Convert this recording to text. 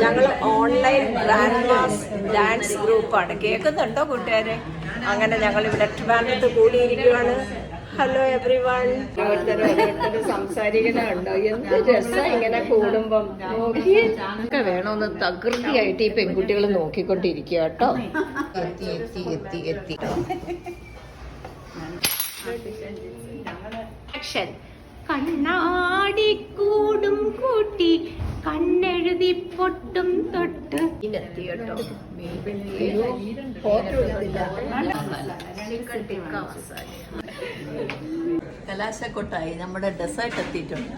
ഞങ്ങൾ online grand mass dance ഗ്രൂപ്പാണ്. കേൾക്കുന്നുണ്ടോ കൂട്ടുകാരെ? അങ്ങനെ ഞങ്ങൾ ഇവിടെ ട്രിവാൻഡ്രത്ത് കൂടിയിരിക്കുകയാണ്. Hello every one. ഓരോരുത്തരും സംസാരിക്കുന്നുണ്ടോ? എന്ത് രസം ഇങ്ങനെ കൂടുമ്പം. നോക്കിയൊക്കെ വേണമെന്ന് തകൃതിയായിട്ട് ഈ പെൺകുട്ടികൾ നോക്കിക്കൊണ്ടിരിക്കുക കേട്ടോ. എത്തി എത്തി എത്തി എത്തി. ആക്ഷൻ. കണ്ണാടിക്കൂടും കൂട്ടി കണ്ണെഴുതി പൊട്ടും തൊട്ട് ഇനെത്തി കേട്ടോ. കലാശക്കൊട്ടായി നമ്മുടെ ഡെസേർട്ട് എത്തിയിട്ടുണ്ട്.